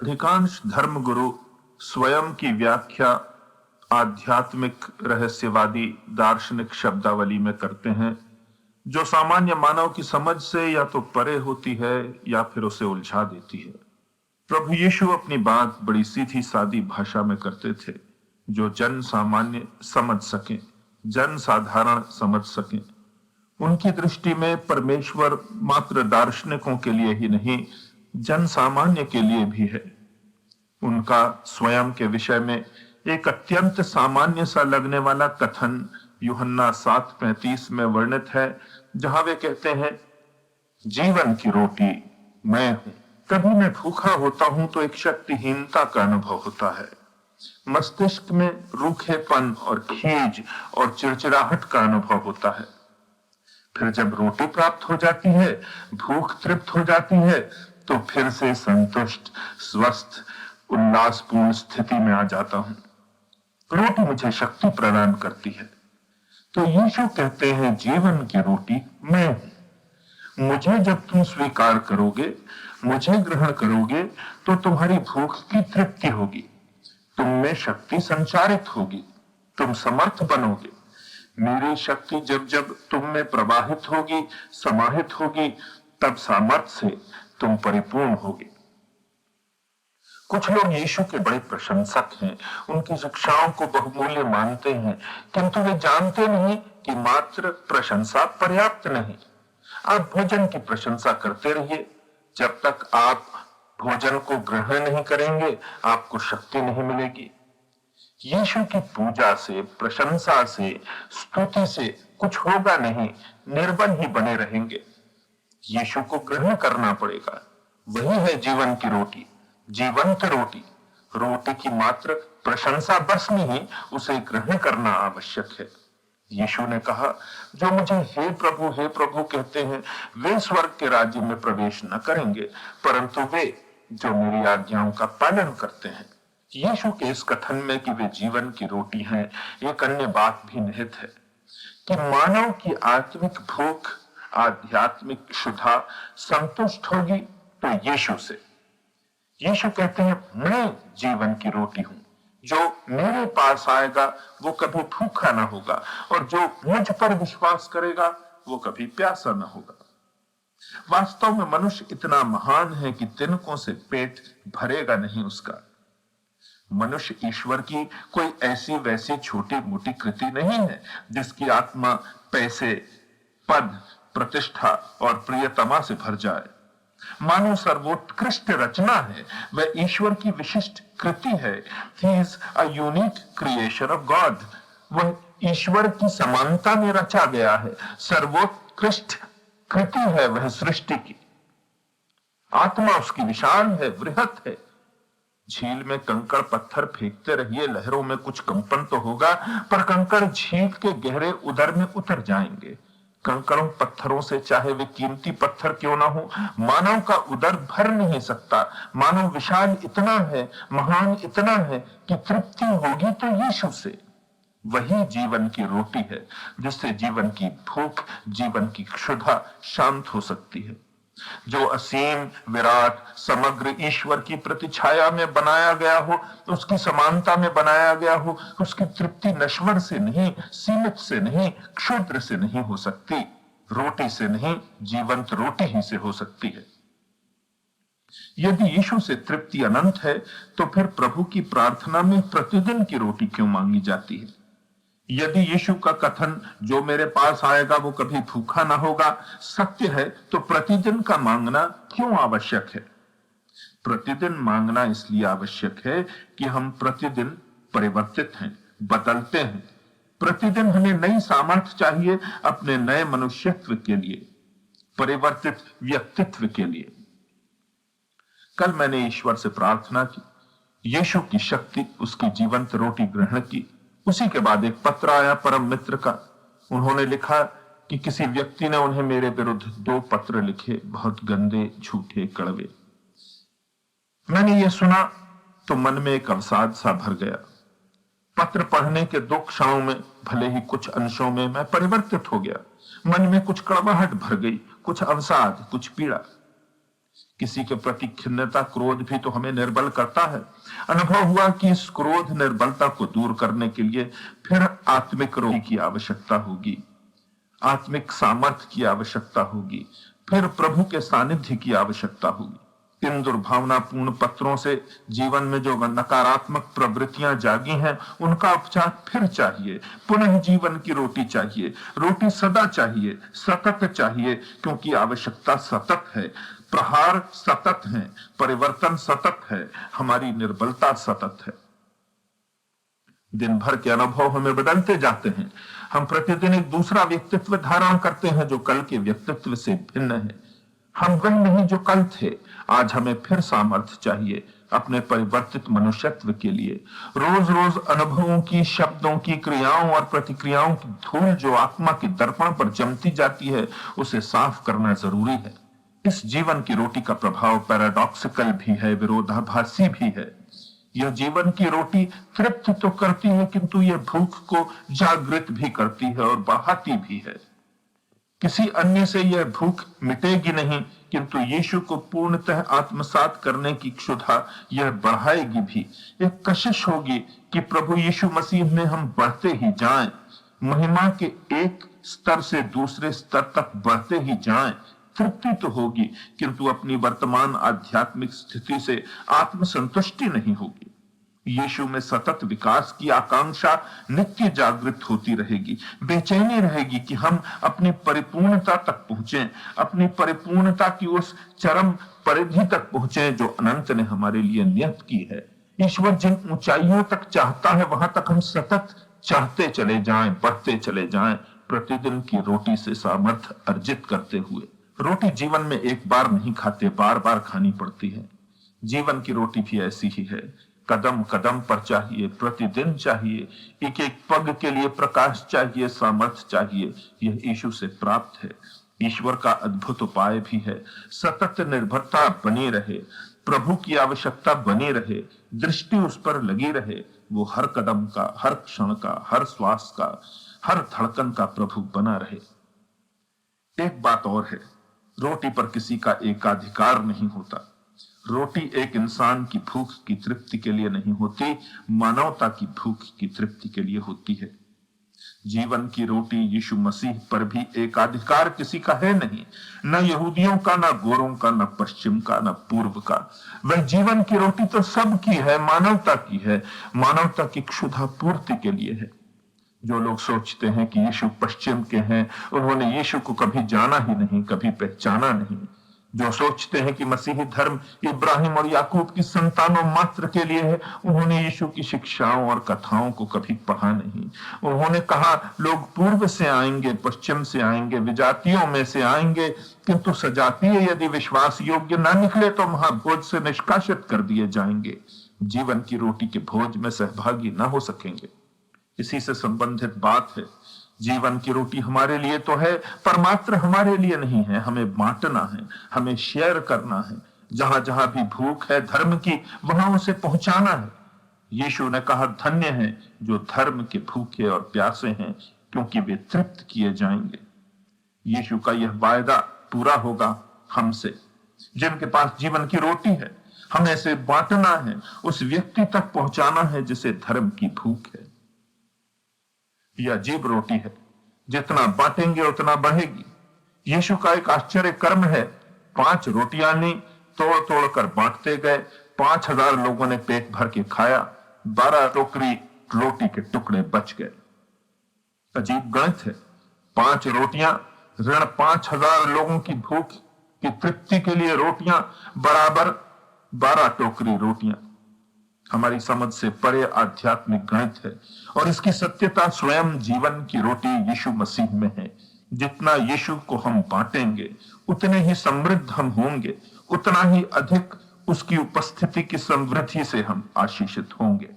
अधिकांश धर्मगुरु स्वयं की व्याख्या आध्यात्मिक रहस्यवादी दार्शनिक शब्दावली में करते हैं, जो सामान्य मानव की समझ से या तो परे होती है या फिर उसे उलझा देती है। प्रभु यीशु अपनी बात बड़ी सीधी सादी भाषा में करते थे, जो जन सामान्य समझ सके, जन साधारण समझ सके। उनकी दृष्टि में परमेश्वर मात्र दार्शनिकों के लिए ही नहीं, जन सामान्य के लिए भी है। उनका स्वयं के विषय में एक अत्यंत सामान्य सा लगने वाला कथन यूहन्ना 7:35 में वर्णित है, जहां वे कहते हैं, जीवन की रोटी मैं हूं। कभी मैं भूखा होता हूं तो एक शक्तिहीनता का अनुभव होता है। मस्तिष्क में रूखेपन और खीज और चिड़चिड़ाहट का अनुभव होता है। फिर जब रोटी प्राप्त हो जाती है, भूख तृप्त हो जाती है, तो फिर से संतुष्ट, स्वस्थ, उल्लासपूर्ण स्थिति में आ जाता हूं। रोटी मुझे शक्ति प्रदान करती है। तो यीशु कहते हैं, जीवन की रोटी मैं हूं। मुझे जब तुम स्वीकार करोगे, मुझे ग्रहण करोगे, तो तुम्हारी भूख की तृप्ति होगी, तुम में शक्ति संचारित होगी, तुम समर्थ बनोगे। मेरी शक्ति जब जब तुम में प्रवाहित होगी, समाहित होगी, तब सामर्थ्य से तुम परिपूर्ण होगे। कुछ लोग यीशु के बड़े प्रशंसक हैं, उनकी शिक्षाओं को बहुमूल्य मानते हैं, किंतु वे जानते नहीं कि मात्र प्रशंसा पर्याप्त नहीं। आप भोजन की प्रशंसा करते रहिए, जब तक आप भोजन को ग्रहण नहीं करेंगे, आपको शक्ति नहीं मिलेगी। यीशु की पूजा से, प्रशंसा से, स्तुति से कुछ होगा नहीं, निर्बल ही बने रहेंगे। यीशु को ग्रहण करना पड़ेगा। वही है जीवन की रोटी, जीवंत रोटी। रोटी की मात्र प्रशंसा बस नहीं, उसे ग्रहण करना आवश्यक है। यीशु ने कहा, जो मुझे हे प्रभु कहते हैं, वे स्वर्ग के राज्य में प्रवेश न करेंगे, परंतु वे जो मेरी आज्ञाओं का पालन करते हैं। यीशु के इस कथन में कि वे जीवन की रोटी हैं, एक अन्य बात भी निहित है कि मानव की आत्मिक भूख, आध्यात्मिक क्षुधा संतुष्ट होगी तो यीशु से। यीशु कहते हैं, मैं जीवन की रोटी हूं। जो मेरे पास आएगा वो कभी भूखा ना होगा, और जो मुझ पर विश्वास करेगा वो कभी प्यासा ना होगा। वास्तव में मनुष्य इतना महान है कि तिनकों से पेट भरेगा नहीं उसका। मनुष्य ईश्वर की कोई ऐसी वैसी छोटी मोटी कृति नहीं है, जिसकी आत्मा पैसे, पद, प्रतिष्ठा और प्रियतमा से भर जाए। मानव सर्वोत्कृष्ट रचना है, वह ईश्वर की विशिष्ट कृति है। He is a unique creation of God. वह ईश्वर की समानता में रचा गया है, सर्वोत्कृष्ट कृति है वह सृष्टि की। आत्मा उसकी विशाल है, वृहत है। झील में कंकड़ पत्थर फेंकते रहिए, लहरों में कुछ कंपन तो होगा, पर कंकड़ झील के गहरे उदर में उतर जाएंगे। कंकड़ों पत्थरों से, चाहे वे कीमती पत्थर क्यों ना हो, मानव का उदर भर नहीं सकता। मानव विशाल इतना है, महान इतना है कि तृप्ति होगी तो यीशु से। वही जीवन की रोटी है, जिससे जीवन की भूख, जीवन की क्षुधा शांत हो सकती है। जो असीम, विराट, समग्र ईश्वर की प्रतिछाया में बनाया गया हो, उसकी समानता में बनाया गया हो, उसकी तृप्ति नश्वर से नहीं, सीमित से नहीं, क्षुद्र से नहीं हो सकती। रोटी से नहीं, जीवंत रोटी ही से हो सकती है। यदि यीशु से तृप्ति अनंत है, तो फिर प्रभु की प्रार्थना में प्रतिदिन की रोटी क्यों मांगी जाती है? यदि यीशु का कथन, जो मेरे पास आएगा वो कभी भूखा ना होगा, सत्य है, तो प्रतिदिन का मांगना क्यों आवश्यक है? प्रतिदिन मांगना इसलिए आवश्यक है कि हम प्रतिदिन परिवर्तित हैं, बदलते हैं। प्रतिदिन हमें नई सामर्थ्य चाहिए अपने नए मनुष्यत्व के लिए, परिवर्तित व्यक्तित्व के लिए। कल मैंने ईश्वर से प्रार्थना की, यीशु की शक्ति, उसकी जीवंत रोटी ग्रहण की। उसी के बाद एक पत्र आया परम मित्र का। उन्होंने लिखा कि किसी व्यक्ति ने उन्हें मेरे विरुद्ध 2 पत्र लिखे, बहुत गंदे, झूठे, कड़वे। मैंने ये सुना तो मन में एक अवसाद सा भर गया। पत्र पढ़ने के 2 क्षणों में, भले ही कुछ अंशों में, मैं परिवर्तित हो गया। मन में कुछ कड़वाहट भर गई, कुछ अवसाद, कुछ पीड़ा। किसी के प्रति खिन्नता, क्रोध भी तो हमें निर्बल करता है। अनुभव हुआ कि इस क्रोध निर्बलता को दूर करने के लिए फिर आत्मिक रोटी की आवश्यकता होगी, आत्मिक सामर्थ्य की आवश्यकता होगी, फिर प्रभु के सानिध्य की आवश्यकता होगी। इन दुर्भावनापूर्ण पत्रों से जीवन में जो नकारात्मक प्रवृत्तियां जागी हैं, उनका उपचार फिर चाहिए। पुनः जीवन की रोटी चाहिए। रोटी सदा चाहिए, सतत चाहिए, क्योंकि आवश्यकता सतत है, प्रहार सतत है, परिवर्तन सतत है, हमारी निर्बलता सतत है। दिन भर के अनुभव हमें बदलते जाते हैं। हम प्रतिदिन एक दूसरा व्यक्तित्व धारण करते हैं जो कल के व्यक्तित्व से भिन्न है। हम वह नहीं जो कल थे। आज हमें फिर सामर्थ्य चाहिए अपने परिवर्तित मनुष्यत्व के लिए। रोज रोज अनुभवों की, शब्दों की, क्रियाओं और प्रतिक्रियाओं की धूल जो आत्मा के दर्पण पर जमती जाती है, उसे साफ करना जरूरी है। इस जीवन की रोटी का प्रभाव पैराडॉक्सिकल भी है, विरोधाभासी भी है। यह जीवन की रोटी तृप्त तो करती है, किंतु यह भूख को जागृत भी करती है और बढ़ाती भी है। किसी अन्य से यह भूख मिटेगी नहीं, किंतु यीशु को पूर्णतः आत्मसात करने की क्षुधा यह बढ़ाएगी भी। एक कशिश होगी कि प्रभु यीशु मसीह में हम बढ़ते ही जाएं, महिमा के एक स्तर से दूसरे स्तर तक बढ़ते ही जाएं। तृप्ति तो होगी, किंतु अपनी वर्तमान आध्यात्मिक स्थिति से आत्मसंतुष्टि नहीं होगी। यीशु में सतत विकास की आकांक्षा नित्य जागृत होती रहेगी। बेचैनी रहेगी कि हम अपनी परिपूर्णता तक पहुंचे, अपनी परिपूर्णता की उस चरम परिधि तक पहुंचे जो अनंत ने हमारे लिए नियत की है। ईश्वर जिन ऊंचाइयों तक चाहता है, वहां तक हम सतत चाहते चले जाएं, बढ़ते चले जाएं, प्रतिदिन की रोटी से सामर्थ्य अर्जित करते हुए। रोटी जीवन में एक बार नहीं खाते, बार बार खानी पड़ती है। जीवन की रोटी भी ऐसी ही है। कदम कदम पर चाहिए, प्रतिदिन चाहिए, एक एक पग के लिए प्रकाश चाहिए, सामर्थ्य चाहिए। यह यीशु से प्राप्त है। ईश्वर का अद्भुत उपाय भी है। सतत निर्भरता बनी रहे, प्रभु की आवश्यकता बनी रहे, दृष्टि उस पर लगी रहे। वो हर कदम का, हर क्षण का, हर श्वास का, हर धड़कन का प्रभु बना रहे। एक बात और है, रोटी पर किसी का एकाधिकार नहीं होता। रोटी एक इंसान की भूख की तृप्ति के लिए नहीं होती, मानवता की भूख की तृप्ति के लिए होती है। जीवन की रोटी यीशु मसीह पर भी एकाधिकार किसी का है नहीं, न यहूदियों का, न गोरों का, न पश्चिम का, न पूर्व का। वह जीवन की रोटी तो सबकी है, मानवता की है, मानवता की क्षुधा पूर्ति के लिए है। जो लोग सोचते हैं कि यीशु पश्चिम के हैं, उन्होंने यीशु को कभी जाना ही नहीं, कभी पहचाना नहीं। जो सोचते हैं कि मसीही धर्म इब्राहिम और याकूब की संतानों मात्र के लिए है, उन्होंने यीशु की शिक्षाओं और कथाओं को कभी पढ़ा नहीं। उन्होंने कहा लोग पूर्व से आएंगे, पश्चिम से आएंगे, विजातियों में से आएंगे, किंतु सजातीय यदि विश्वास योग्य न निकले तो महाभोज से निष्कासित कर दिए जाएंगे, जीवन की रोटी के भोज में सहभागी न हो सकेंगे। इसी से संबंधित बात है। जीवन की रोटी हमारे लिए तो है, पर मात्र हमारे लिए नहीं है। हमें बांटना है, हमें शेयर करना है। जहां जहां भी भूख है धर्म की, वहां उसे पहुंचाना है। यीशु ने कहा धन्य है जो धर्म के भूखे और प्यासे हैं, क्योंकि वे तृप्त किए जाएंगे। यीशु का यह वायदा पूरा होगा हमसे, जिनके पास जीवन की रोटी है। हमें इसे बांटना है, उस व्यक्ति तक पहुंचाना है जिसे धर्म की भूख है। यह अजीब रोटी है, जितना बांटेंगे उतना बढ़ेगी। यीशु का एक आश्चर्य कर्म है। 5 रोटियां ली, तोड़ तोड़ कर बांटते गए। 5000 लोगों ने पेट भर के खाया। 12 टोकरी रोटी के टुकड़े बच गए। अजीब गणित है। 5 रोटियां ऋण 5000 लोगों की भूख की तृप्ति के लिए रोटियां बराबर 12 टोकरी रोटियां। हमारी समझ से परे आध्यात्मिक गणित है, और इसकी सत्यता स्वयं जीवन की रोटी यीशु मसीह में है। जितना यीशु को हम बांटेंगे, उतने ही समृद्ध हम होंगे, उतना ही अधिक उसकी उपस्थिति की समृद्धि से हम आशीषित होंगे।